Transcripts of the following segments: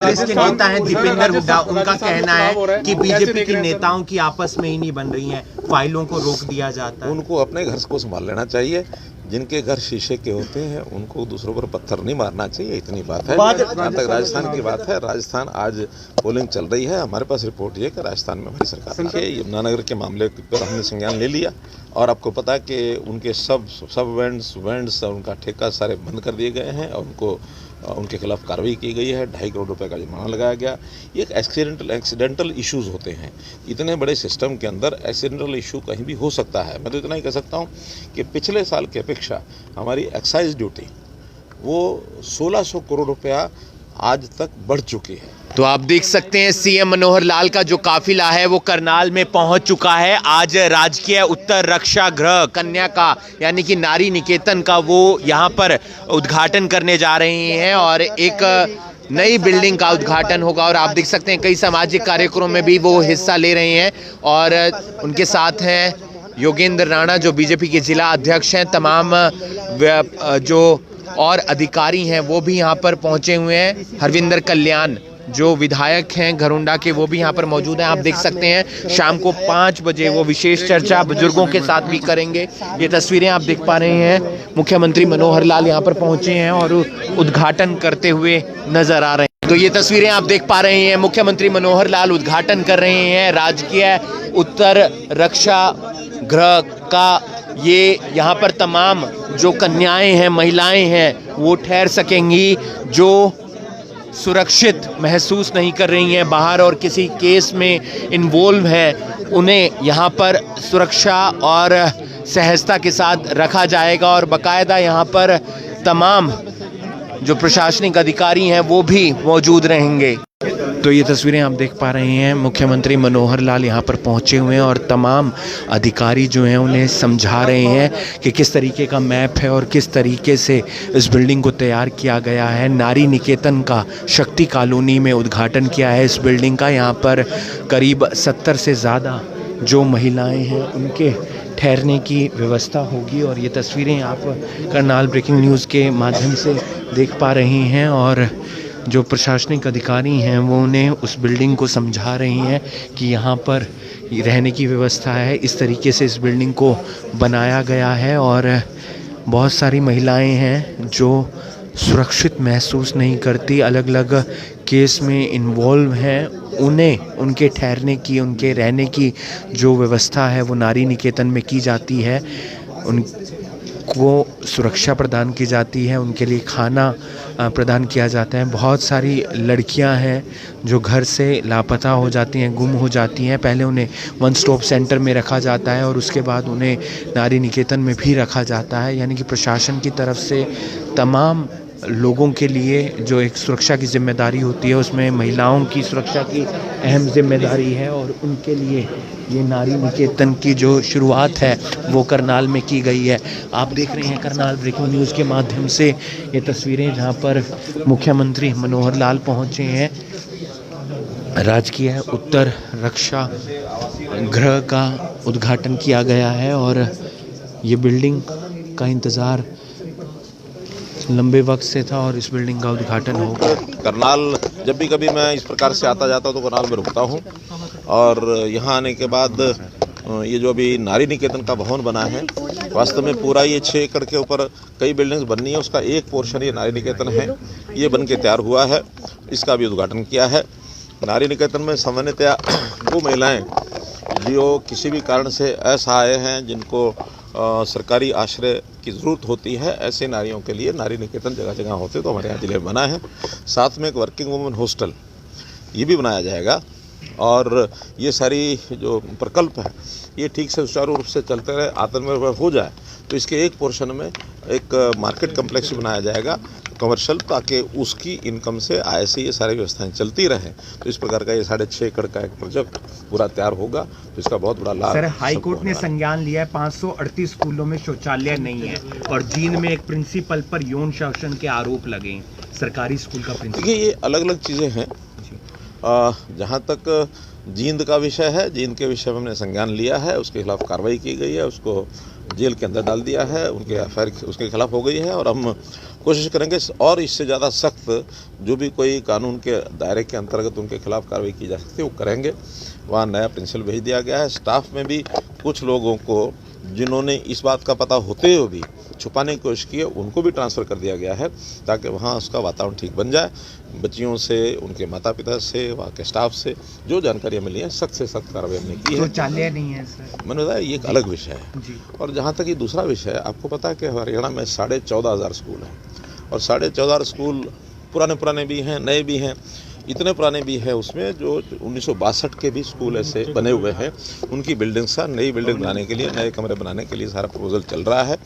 कांग्रेस के नेता हैं दीपेंद्र हुड्डा, उनका कहना है कि बीजेपी के नेताओं की आपस में ही नहीं बन रही हैं, फाइलों को रोक दिया जाता है। उनको अपने घर को संभाल लेना चाहिए। जिनके घर शीशे के होते हैं उनको दूसरों पर पत्थर नहीं मारना चाहिए, इतनी बात है। जहाँ तक राजस्थान की बात है, राजस्थान आज पोलिंग चल रही है। हमारे पास रिपोर्ट ये कि राजस्थान में हमारी सरकार है। यमुनानगर के मामले पर हमने संज्ञान ले लिया और आपको पता है कि उनके सब वेंड्स और उनका ठेका सारे बंद कर दिए गए हैं और उनके खिलाफ कार्रवाई की गई है। 2.5 करोड़ रुपए का जुर्माना लगाया गया। ये एक एक्सीडेंटल इश्यूज होते हैं। इतने बड़े सिस्टम के अंदर एक्सीडेंटल इशू कहीं भी हो सकता है। मैं तो इतना ही कह सकता हूँ कि पिछले साल की अपेक्षा हमारी एक्साइज ड्यूटी वो 1600 करोड़ रुपया आज तक बढ़ चुकी है। तो आप देख सकते हैं सीएम मनोहर लाल का जो काफिला है वो करनाल में पहुंच चुका है। आज राजकीय उत्तर रक्षा गृह कन्या का यानी कि नारी निकेतन का वो यहां पर उद्घाटन करने जा रहे हैं और एक नई बिल्डिंग का उद्घाटन होगा। और आप देख सकते हैं कई सामाजिक कार्यक्रमों में भी वो हिस्सा ले रहे हैं और उनके साथ हैं योगेंद्र राणा जो बीजेपी के जिला अध्यक्ष हैं। तमाम जो और अधिकारी हैं वो भी यहाँ पर पहुंचे हुए हैं। हरविंदर कल्याण जो विधायक हैं घरुंडा के वो भी यहाँ पर मौजूद हैं। आप देख सकते हैं शाम को 5 बजे वो विशेष चर्चा बुजुर्गों के साथ भी करेंगे। ये तस्वीरें आप देख पा रहे हैं। मुख्यमंत्री मनोहर लाल यहाँ पर पहुंचे हैं और उद्घाटन करते हुए नजर आ रहे हैं। तो ये तस्वीरें आप देख पा रहे हैं। मुख्यमंत्री मनोहर लाल उद्घाटन कर रहे हैं राजकीय उत्तर रक्षा गृह का। ये यहाँ पर तमाम जो कन्याएं हैं, महिलाएं हैं, वो ठहर सकेंगी जो सुरक्षित महसूस नहीं कर रही हैं बाहर और किसी केस में इन्वॉल्व हैं, उन्हें यहाँ पर सुरक्षा और सहजता के साथ रखा जाएगा और बाकायदा यहाँ पर तमाम जो प्रशासनिक अधिकारी हैं वो भी मौजूद रहेंगे। तो ये तस्वीरें आप देख पा रहे हैं। मुख्यमंत्री मनोहर लाल यहाँ पर पहुँचे हुए हैं और तमाम अधिकारी जो हैं उन्हें समझा रहे हैं कि किस तरीके का मैप है और किस तरीके से इस बिल्डिंग को तैयार किया गया है। नारी निकेतन का शक्ति कॉलोनी में उद्घाटन किया है इस बिल्डिंग का। यहाँ पर करीब 70 से ज़्यादा जो महिलाएं हैं उनके ठहरने की व्यवस्था होगी। और ये तस्वीरें आप करनाल ब्रेकिंग न्यूज़ के माध्यम से देख पा रहे हैं और जो प्रशासनिक अधिकारी हैं वो उन्हें उस बिल्डिंग को समझा रहे हैं कि यहाँ पर रहने की व्यवस्था है, इस तरीके से इस बिल्डिंग को बनाया गया है। और बहुत सारी महिलाएं हैं जो सुरक्षित महसूस नहीं करती, अलग अलग केस में इन्वॉल्व हैं, उन्हें उनके ठहरने की, उनके रहने की जो व्यवस्था है वो नारी निकेतन में की जाती है। उनको सुरक्षा प्रदान की जाती है, उनके लिए खाना प्रदान किया जाता है। बहुत सारी लड़कियां हैं जो घर से लापता हो जाती हैं, गुम हो जाती हैं। पहले उन्हें वन स्टॉप सेंटर में रखा जाता है और उसके बाद उन्हें नारी निकेतन में भी रखा जाता है। यानी कि प्रशासन की तरफ से तमाम लोगों के लिए जो एक सुरक्षा की जिम्मेदारी होती है उसमें महिलाओं की सुरक्षा की अहम जिम्मेदारी है और उनके लिए ये नारी निकेतन की जो शुरुआत है वो करनाल में की गई है। आप देख रहे हैं करनाल ब्रेकिंग न्यूज़ के माध्यम से ये तस्वीरें जहां पर मुख्यमंत्री मनोहर लाल पहुंचे हैं। राजकीय उत्तर रक्षा गृह का उद्घाटन किया गया है और ये बिल्डिंग का इंतज़ार लंबे वक्त से था और इस बिल्डिंग का उद्घाटन होगा। करनाल जब भी कभी मैं इस प्रकार से आता जाता हूँ तो करनाल में रुकता हूँ और यहाँ आने के बाद ये जो अभी नारी निकेतन का भवन बना है, वास्तव में पूरा ये 6 एकड़ के ऊपर कई बिल्डिंग्स बननी है, उसका एक पोर्शन ये नारी निकेतन है। ये बन के तैयार हुआ है, इसका भी उद्घाटन किया है। नारी निकेतन में सामान्यतया वो महिलाएँ जो किसी भी कारण से असहाय हैं, जिनको सरकारी आश्रय की ज़रूरत होती है, ऐसे नारियों के लिए नारी निकेतन जगह जगह होते तो हमारे यहाँ जिले में बना है। साथ में एक वर्किंग वुमेन हॉस्टल ये भी बनाया जाएगा और ये सारी जो प्रकल्प है ये ठीक से सुचारू रूप से चलते रहे, आत्मनिर्भर हो जाए तो इसके एक पोर्शन में एक मार्केट कम्प्लेक्स बनाया जाएगा कमर्शियल, ताकि उसकी इनकम से आय से ये सारी व्यवस्थाएं चलती रहें। तो इस प्रकार का ये 6.5 एकड़ का एक प्रोजेक्ट पूरा तैयार होगा तो इसका बहुत बड़ा लाभ। सर, हाईकोर्ट ने संज्ञान लिया है 538 स्कूलों में शौचालय नहीं है और जींद में एक प्रिंसिपल पर यौन शोषण के आरोप लगे। सरकारी स्कूल का प्रिंसिपल, देखिए ये अलग अलग चीज़ें हैं। जहाँ तक जींद का विषय है, जींद के विषय में हमने संज्ञान लिया है, उसके खिलाफ कार्रवाई की गई है, उसको जेल के अंदर डाल दिया है, उनके एफआईआर उसके खिलाफ हो गई है और हम कोशिश करेंगे और इससे ज़्यादा सख्त जो भी कोई कानून के दायरे के अंतर्गत उनके खिलाफ कार्रवाई की जा सकती है वो करेंगे। वहाँ नया प्रिंसिपल भेज दिया गया है। स्टाफ में भी कुछ लोगों को जिन्होंने इस बात का पता होते हुए भी छुपाने की कोशिश की है उनको भी ट्रांसफ़र कर दिया गया है ताकि वहाँ उसका वातावरण ठीक बन जाए। बच्चियों से, उनके माता पिता से, वहाँ के स्टाफ से जो जानकारियाँ मिली हैं सख्त से सख्त कार्रवाई हमने की है। शौचालय नहीं है सर, मैंने बताया ये एक अलग विषय है जी। और जहाँ तक ये दूसरा विषय है, आपको पता है कि हरियाणा में 14,500 स्कूल हैं और 14,500 स्कूल पुराने भी हैं, नए भी हैं। इतने पुराने भी हैं उसमें जो 1962 के भी स्कूल ऐसे बने हुए हैं। उनकी बिल्डिंग्स का नई बिल्डिंग बनाने के लिए, नए कमरे बनाने के लिए सारा प्रपोजल चल रहा है।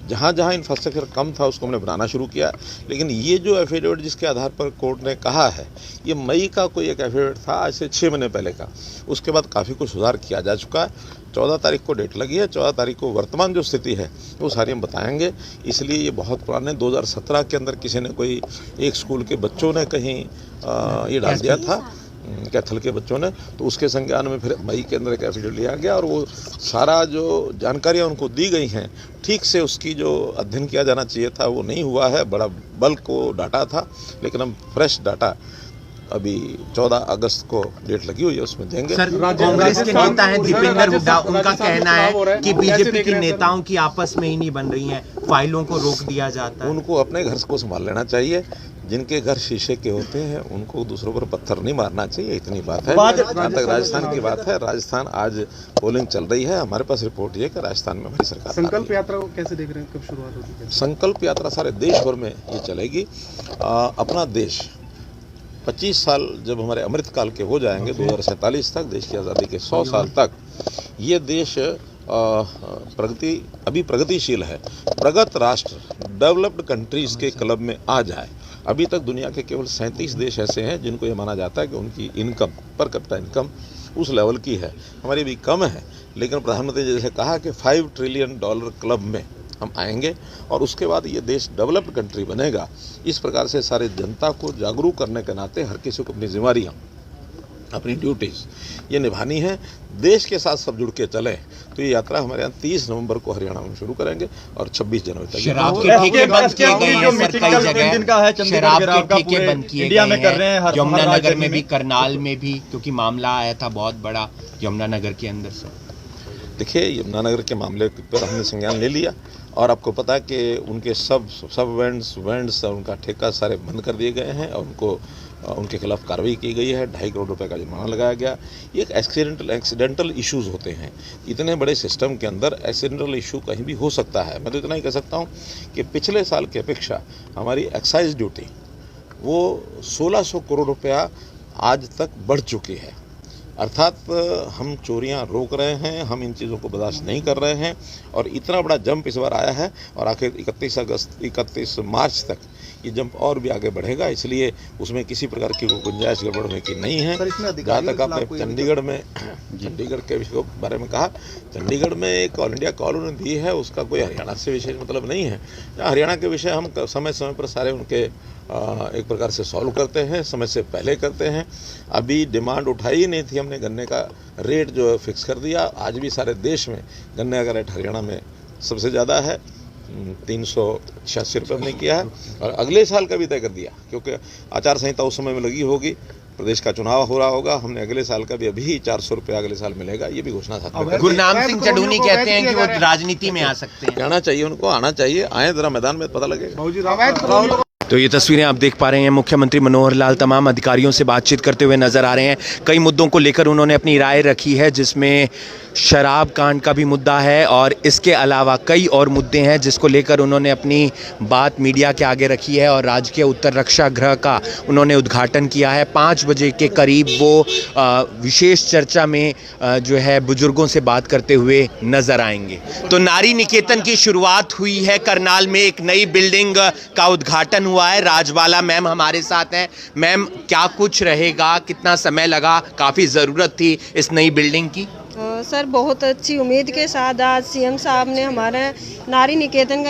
जहाँ जहाँ इंफ्रास्ट्रक्चर कम था उसको हमने बनाना शुरू किया। लेकिन ये जो एफिडेविट जिसके आधार पर कोर्ट ने कहा है, ये मई का कोई एक एफिडेविट था, आज से 6 महीने पहले का। उसके बाद काफ़ी कुछ सुधार किया जा चुका है। 14 तारीख को डेट लगी है, 14 तारीख को वर्तमान जो स्थिति है वो सारी हम बताएंगे। इसलिए ये बहुत पुराने 2017 के अंदर किसी ने कोई एक स्कूल के बच्चों ने कहीं ये डाल दिया था, कैथल के बच्चों ने, तो उसके संज्ञान में फिर मई के अंदर एक एफिडेविट लिया गया और वो सारा जो जानकारियाँ उनको दी गई हैं ठीक से उसकी जो अध्ययन किया जाना चाहिए था वो नहीं हुआ है। बड़ा बल्क को डाटा था, लेकिन हम फ्रेश डाटा अभी 14 अगस्त को डेट लगी हुई है उसमें देंगे। सर, कांग्रेस के नेता हैं दीपेंद्र हुड्डा, उनका कहना है कि बीजेपी की नेताओं की आपस में ही नहीं बन रही हैं, फाइलों को रोक दिया जाता है। उनको अपने घर को संभाल लेना चाहिए। जिनके घर शीशे के होते हैं उनको दूसरों पर पत्थर नहीं मारना चाहिए, इतनी बात है। जहाँ तक राजस्थान की बात है, राजस्थान आज पोलिंग चल रही है। हमारे पास रिपोर्ट ये कि राजस्थान में हमारी सरकार। संकल्प यात्रा को कैसे देख रहे हैं, कब शुरुआत होगी? संकल्प यात्रा सारे देश भर में ये चलेगी। अपना देश 25 साल जब हमारे अमृतकाल के हो जाएंगे, 2047 तक, देश की आज़ादी के 100 साल तक, ये देश अभी प्रगतिशील है, प्रगत राष्ट्र, डेवलप्ड कंट्रीज़ के क्लब में आ जाए। अभी तक दुनिया के केवल 37 देश ऐसे हैं जिनको ये माना जाता है कि उनकी इनकम, पर कैपिटा इनकम उस लेवल की है। हमारी भी कम है, लेकिन प्रधानमंत्री जी जैसे कहा कि $5 ट्रिलियन क्लब में हम आएंगे और उसके बाद ये देश डेवलप्ड कंट्री बनेगा। इस प्रकार से सारे जनता को जागरूक करने के नाते हर किसी को अपनी जिम्मेदारियाँ, अपनी ड्यूटीज़ ये निभानी है। देश के साथ सब जुड़ के चलें तो ये यात्रा हमारे यहाँ 30 नवंबर को हरियाणा में शुरू करेंगे और 26 जनवरी तक। शराब के ठेके बंद किए गए हैं सर, कई जगह शराब के ठेके बंद किए गए हैं, यमुनानगर में भी, करनाल में भी, क्योंकि मामला आया था बहुत बड़ा यमुनानगर के अंदर से। देखिए, यमुनानगर के मामले पर हमने संज्ञान ले लिया और आपको पता है कि उनके सब वेंड्स उनका ठेका सारे बंद कर दिए गए हैं और उनके खिलाफ कार्रवाई की गई है। 2.5 करोड़ रुपए का जुर्माना लगाया गया। ये एक एक्सीडेंटल इश्यूज होते हैं। इतने बड़े सिस्टम के अंदर एक्सीडेंटल इशू कहीं भी हो सकता है। मैं तो इतना ही कह सकता हूँ कि पिछले साल की अपेक्षा हमारी एक्साइज ड्यूटी वो 1600 करोड़ रुपया आज तक बढ़ चुकी है। अर्थात हम चोरियां रोक रहे हैं, हम इन चीज़ों को बर्दाश्त नहीं कर रहे हैं और इतना बड़ा जंप इस बार आया है और आखिर 31 मार्च तक ये जंप और भी आगे बढ़ेगा। इसलिए उसमें किसी प्रकार की गुंजाइश गड़बड़ होने की नहीं है। जहाँ तक आपने चंडीगढ़ के विषय के बारे में कहा, चंडीगढ़ में एक ऑल इंडिया कॉलोनी भी है, उसका कोई हरियाणा से विशेष मतलब नहीं है। हरियाणा के विषय हम समय समय पर सारे उनके एक प्रकार से सॉल्व करते हैं, समय से पहले करते हैं। अभी डिमांड उठाई ही नहीं थी, हमने गन्ने का रेट जो है फिक्स कर दिया। आज भी सारे देश में गन्ने का रेट हरियाणा में सबसे ज़्यादा है, 386 रुपये हमने किया है और अगले साल का भी तय कर दिया, क्योंकि आचार संहिता उस समय में लगी होगी, प्रदेश का चुनाव हो रहा होगा। हमने अगले साल का भी अभी 400 रुपये अगले साल मिलेगा, ये भी घोषणा साथ में। गुरनाम सिंह चढ़ूनी कहते हैं कि वो राजनीति में आ सकते हैं। कहना चाहिए उनको, आना चाहिए, आए जरा मैदान में पता लगेगा। तो ये तस्वीरें आप देख पा रहे हैं, मुख्यमंत्री मनोहर लाल तमाम अधिकारियों से बातचीत करते हुए नजर आ रहे हैं। कई मुद्दों को लेकर उन्होंने अपनी राय रखी है, जिसमें शराब कांड का भी मुद्दा है और इसके अलावा कई और मुद्दे हैं जिसको लेकर उन्होंने अपनी बात मीडिया के आगे रखी है। और राजकीय उत्तर रक्षा गृह का उन्होंने उद्घाटन किया है। 5 बजे के करीब वो विशेष चर्चा में जो है बुजुर्गों से बात करते हुए नजर आएंगे। तो नारी निकेतन की शुरुआत हुई है, करनाल में एक नई बिल्डिंग का उद्घाटन हुआ है। राजबाला मैम हमारे साथ हैं। मैम, क्या कुछ रहेगा, कितना समय लगा, काफ़ी ज़रूरत थी इस नई बिल्डिंग की? सर, बहुत अच्छी उम्मीद के साथ आज सीएम साहब ने हमारे नारी निकेतन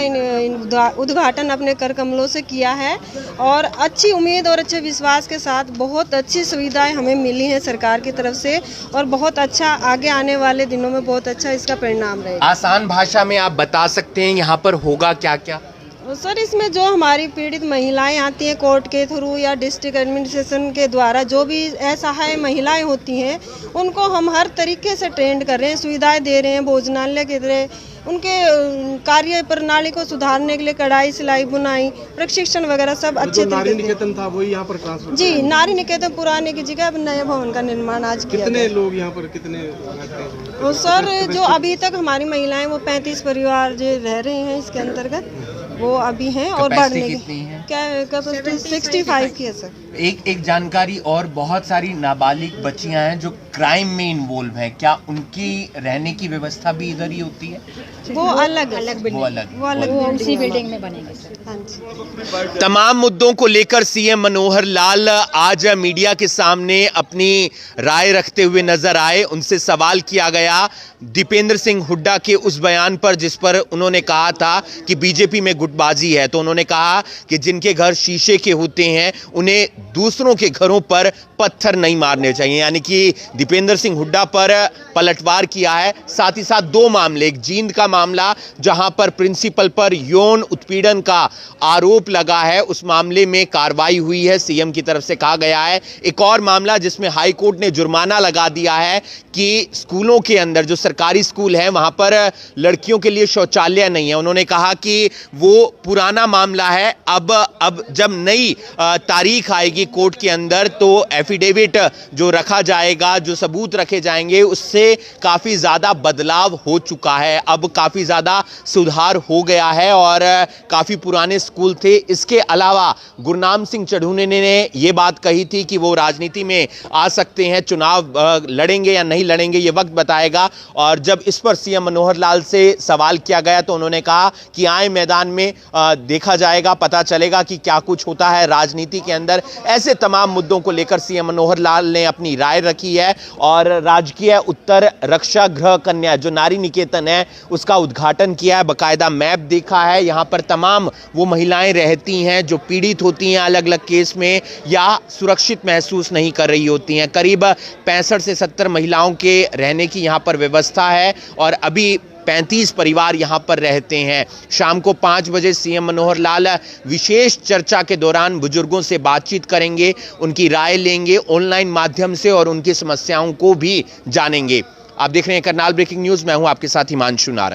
का उद्घाटन अपने कर कमलों से किया है और अच्छी उम्मीद और अच्छे विश्वास के साथ बहुत अच्छी सुविधाएं हमें मिली हैं सरकार की तरफ से और बहुत अच्छा आगे आने वाले दिनों में बहुत अच्छा इसका परिणाम रहेगा। आसान भाषा में आप बता सकते हैं यहाँ पर होगा क्या क्या? तो सर इसमें जो हमारी पीड़ित महिलाएं आती हैं कोर्ट के थ्रू या डिस्ट्रिक्ट एडमिनिस्ट्रेशन के द्वारा, जो भी असहाय महिलाएं होती हैं उनको हम हर तरीके से ट्रेंड कर रहे हैं, सुविधाएं दे रहे हैं, भोजनालय के दे, उनके कार्य प्रणाली को सुधारने के लिए कढ़ाई सिलाई बुनाई प्रशिक्षण वगैरह सब अच्छे नारी निकेतन था वही यहाँ पर ट्रांसफर। जी, नारी निकेतन पुराने की जगह अब नए भवन का निर्माण आज किया। कितने लोग यहाँ पर कितने रहते हैं? तो सर जो अभी तक हमारी महिलाएं वो 35 परिवार जो रह रहे हैं इसके अंतर्गत वो अभी हैं और बढ़ने कितनी है? क्या कैपेसिटी 65 की है सर। एक जानकारी और, बहुत सारी नाबालिग बच्चियां हैं जो क्राइम में इन्वॉल्व हैं, क्या उनकी रहने की व्यवस्था भी इधर ही होती है? वो अलग वो उसी बिल्डिंग में बनेंगे सर। हाँ जी। तमाम मुद्दों को लेकर सीएम मनोहर लाल आज मीडिया के सामने अपनी राय रखते हुए नजर आए। उनसे सवाल किया गया दीपेंद्र सिंह हुड्डा के उस बयान पर जिस पर उन्होंने कहा था कि बीजेपी में गुटबाजी है। तो उन्होंने कहा कि जिनके घर शीशे के होते हैं उन्हें दूसरों के घरों पर पत्थर नहीं मारने चाहिए, यानी कि दीपेंद्र सिंह हुड्डा पर पलटवार किया है। साथ ही साथ दो मामले, एक जींद का मामला जहां पर प्रिंसिपल पर यौन उत्पीड़न का आरोप लगा है, उस मामले में कार्रवाई हुई है, सीएम की तरफ से कहा गया है। एक और मामला जिसमें हाई कोर्ट ने जुर्माना लगा दिया है कि स्कूलों के अंदर, जो सरकारी स्कूल है वहां पर लड़कियों के लिए शौचालय नहीं है। उन्होंने कहा कि वो पुराना मामला है, अब जब नई तारीख आएगी कोर्ट के अंदर तो एफिडेविट जो रखा जाएगा, जो सबूत रखे जाएंगे, उससे काफी ज्यादा बदलाव हो चुका है, अब काफी ज्यादा सुधार हो गया है और काफी पुराने स्कूल थे। इसके अलावा गुरनाम सिंह चढ़ूने ने यह बात कही थी कि वो राजनीति में आ सकते हैं, चुनाव लड़ेंगे या नहीं लड़ेंगे ये वक्त बताएगा। और जब इस पर सीएम मनोहर लाल से सवाल किया गया तो उन्होंने कहा कि आए मैदान में देखा जाएगा, पता चलेगा कि क्या कुछ होता है राजनीति के अंदर। ऐसे तमाम मुद्दों को लेकर सीएम मनोहर लाल ने अपनी राय रखी है और राजकीय उत्तर रक्षा गृह कन्या जो नारी निकेतन है उसका उद्घाटन किया है, बकायदा मैप देखा है। यहां पर तमाम वो महिलाएं रहती हैं जो पीड़ित होती हैं अलग अलग केस में या सुरक्षित महसूस नहीं कर रही होती हैं। करीब 65 से 70 महिलाओं के रहने की यहां पर व्यवस्था है और अभी 35 परिवार यहां पर रहते हैं। शाम को 5 बजे सीएम मनोहर लाल विशेष चर्चा के दौरान बुजुर्गों से बातचीत करेंगे, उनकी राय लेंगे ऑनलाइन माध्यम से और उनकी समस्याओं को भी जानेंगे। आप देख रहे हैं करनाल ब्रेकिंग न्यूज, मैं हूं आपके साथ हिमांशु नारंग।